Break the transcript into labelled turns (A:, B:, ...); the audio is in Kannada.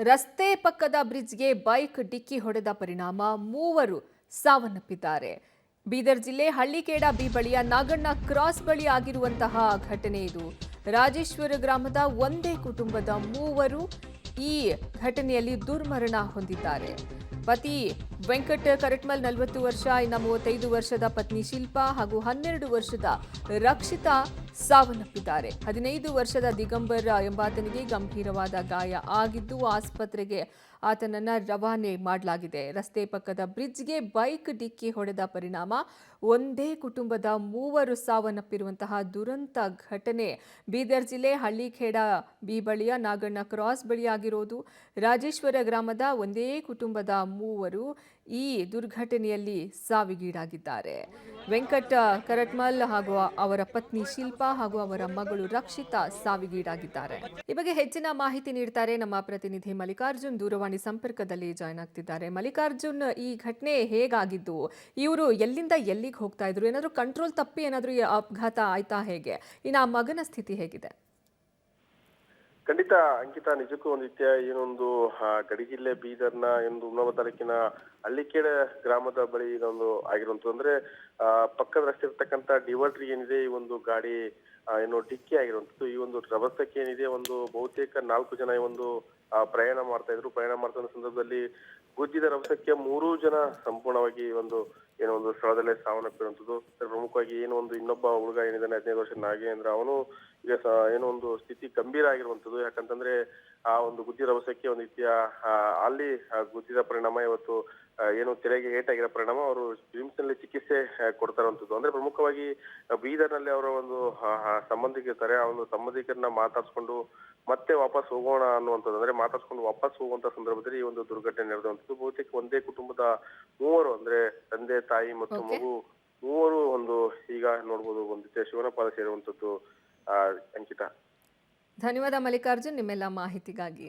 A: ರಸ್ತೆ ಪಕ್ಕದ ಬ್ರಿಡ್ಜ್ಗೆ ಬೈಕ್ ಡಿಕ್ಕಿ ಹೊಡೆದ ಪರಿಣಾಮ ಮೂವರು ಸಾವನ್ನಪ್ಪಿದ್ದಾರೆ. ಬೀದರ್ ಜಿಲ್ಲೆ ಹಳ್ಳಿಕೇಡ ಬಿ ಬಳಿಯ ನಾಗಣ್ಣ ಕ್ರಾಸ್ ಬಳಿ ಆಗಿರುವಂತಹ ಘಟನೆ ಇದು. ರಾಜೇಶ್ವರ ಗ್ರಾಮದ ಒಂದೇ ಕುಟುಂಬದ ಮೂವರು ಈ ಘಟನೆಯಲ್ಲಿ ದುರ್ಮರಣ ಹೊಂದಿದ್ದಾರೆ. ಪತಿ ವೆಂಕಟ್ ಕರಟ್ಮಲ್ 40 ವರ್ಷ, ಇನ್ನ 35 ವರ್ಷದ ಪತ್ನಿ ಶಿಲ್ಪಾ ಹಾಗೂ 12 ವರ್ಷದ ರಕ್ಷಿತಾ ಸಾವನ್ನಪ್ಪಿದ್ದಾರೆ. 15 ವರ್ಷದ ದಿಗಂಬರ್ ಎಂಬಾತನಿಗೆ ಗಂಭೀರವಾದ ಗಾಯ ಆಗಿದ್ದು ಆಸ್ಪತ್ರೆಗೆ ಆತನನ್ನ ರವಾನೆ ಮಾಡಲಾಗಿದೆ. ರಸ್ತೆ ಪಕ್ಕದ ಬ್ರಿಡ್ಜ್ಗೆ ಬೈಕ್ ಡಿಕ್ಕಿ ಹೊಡೆದ ಪರಿಣಾಮ ಒಂದೇ ಕುಟುಂಬದ ಮೂವರು ಸಾವನ್ನಪ್ಪಿರುವಂತಹ ದುರಂತ ಘಟನೆ ಬೀದರ್ ಜಿಲ್ಲೆ ಹಳ್ಳಿಖೇಡ ಬಿ ಬಳಿಯ ನಾಗಣ್ಣ ಕ್ರಾಸ್ ಬಳಿಯಾಗಿರೋದು. ರಾಜೇಶ್ವರ ಗ್ರಾಮದ ಒಂದೇ ಕುಟುಂಬದ ಮೂವರು ಈ ದುರ್ಘಟನೆಯಲ್ಲಿ ಸಾವಿಗೀಡಾಗಿದ್ದಾರೆ. ವೆಂಕಟ್ ಕರಟ್ಮಲ್ ಹಾಗೂ ಅವರ ಪತ್ನಿ ಶಿಲ್ಪಾ ಹಾಗೂ ಅವರ ಮಗಳು ರಕ್ಷಿತಾ ಸಾವಿಗೀಡಾಗಿದ್ದಾರೆ. ಈ ಬಗ್ಗೆ ಹೆಚ್ಚಿನ ಮಾಹಿತಿ ನೀಡ್ತಾರೆ ನಮ್ಮ ಪ್ರತಿನಿಧಿ ಮಲ್ಲಿಕಾರ್ಜುನ್. ದೂರವಾಣಿ ಸಂಪರ್ಕದಲ್ಲಿ ಜಾಯ್ನ್ ಆಗ್ತಿದ್ದಾರೆ. ಮಲ್ಲಿಕಾರ್ಜುನ್, ಈ ಘಟನೆ ಹೇಗಾಗಿದ್ದು? ಇವರು ಎಲ್ಲಿಂದ ಎಲ್ಲಿಗೆ ಹೋಗ್ತಾ ಇದ್ರು? ಏನಾದರೂ ಕಂಟ್ರೋಲ್ ತಪ್ಪಿ ಏನಾದರೂ ಅಪಘಾತ ಆಯ್ತಾ? ಹೇಗೆ? ಇನ್ನು ಆ ಮಗನ ಸ್ಥಿತಿ ಹೇಗಿದೆ?
B: ಖಂಡಿತ ಅಂಕಿತಾ, ನಿಜಕ್ಕೂ ಒಂದು ರೀತಿಯ ಏನೊಂದು ಗಡಿ ಜಿಲ್ಲೆ ಬೀದರ್ನ ಒಂದು ಹುಮನಾಬಾದ್ ತಾಲೂಕಿನ ಹಳ್ಳಿಕೇಡ ಗ್ರಾಮದ ಬಳಿ ಇದೊಂದು ಆಗಿರುವಂತದ್ದು. ಅಂದ್ರೆ ಪಕ್ಕದ ರಸ್ತೆ ಇರ್ತಕ್ಕಂಥ ಡಿವರ್ಟ್ರಿ ಏನಿದೆ, ಈ ಒಂದು ಗಾಡಿ ಏನು ಡಿಕ್ಕಿ ಆಗಿರುವಂತದ್ದು. ಈ ಒಂದು ರಭಸಕ್ಕೆ ಏನಿದೆ, ಒಂದು ಬಹುತೇಕ 4 ಜನ ಈ ಒಂದು ಪ್ರಯಾಣ ಮಾಡ್ತಾ ಇದ್ರು. ಪ್ರಯಾಣ ಮಾಡ್ತಾ ಇದ್ದ ಸಂದರ್ಭದಲ್ಲಿ ಗುದ್ದಿದ ರಭಸಕ್ಕೆ 3 ಜನ ಸಂಪೂರ್ಣವಾಗಿ ಒಂದು ಏನೋ ಒಂದು ಸ್ಥಳದಲ್ಲೇ ಸಾವನ್ನಪ್ಪಿರುವಂತದ್ದು. ಪ್ರಮುಖವಾಗಿ ಏನೋ ಒಂದು ಇನ್ನೊಬ್ಬ ಹುಡುಗ ಏನಿದ್ದಾನೆ 15 ವರ್ಷದ ನಾಗೇಂದ್ರ, ಅವನು ಈಗ ಏನೋ ಒಂದು ಸ್ಥಿತಿ ಗಂಭೀರ ಆಗಿರುವಂತದ್ದು. ಯಾಕಂತಂದ್ರೆ ಆ ಒಂದು ಗುದ್ದಿದ ರಭಸಕ್ಕೆ ಒಂದು ರೀತಿಯ ಅಲ್ಲಿ ಗುದ್ದಿದ ಪರಿಣಾಮ ಇವತ್ತು ಏನು ತೆರೆಗೆ ಏಟಾಗಿರೋ ಪರಿಣಾಮ ಅವರು ಜಿಮ್ಸ್ ನಲ್ಲಿ ಚಿಕಿತ್ಸೆ ಕೊಡ್ತಾ ಇರುವಂತದ್ದು. ಅಂದ್ರೆ ಪ್ರಮುಖವಾಗಿ ಬೀದರ್ ನಲ್ಲಿ ಅವರ ಒಂದು ಸಂಬಂಧಿಕರಿರ್ತಾರೆ. ಆ ಒಂದು ಸಂಬಂಧಿಕರನ್ನ ಮಾತಾಡ್ಸ್ಕೊಂಡು ಮತ್ತೆ ವಾಪಸ್ ಹೋಗೋಣ ಅನ್ನುವಂಥದ್ದು, ಅಂದ್ರೆ ಮಾತಾಡ್ಸ್ಕೊಂಡು ವಾಪಸ್ ಹೋಗುವಂತ ಸಂದರ್ಭದಲ್ಲಿ ಈ ಒಂದು ದುರ್ಘಟನೆ ನಡೆದಂಥದ್ದು. ಬಹುತೇಕ ಒಂದೇ ಕುಟುಂಬದ ಮೂವರು, ಅಂದ್ರೆ ತಂದೆ, ತಾಯಿ ಮತ್ತು ಮಗು, ಮೂವರು ಒಂದು ಈಗ ನೋಡ್ಬೋದು ಒಂದು ರೀತಿಯ ಶಿವನಪಾದ ಸೇರುವಂತದ್ದು. ಅಂಕಿತಾ,
A: ಧನ್ಯವಾದ ಮಲ್ಲಿಕಾರ್ಜುನ್ ನಿಮ್ಮೆಲ್ಲ ಮಾಹಿತಿಗಾಗಿ.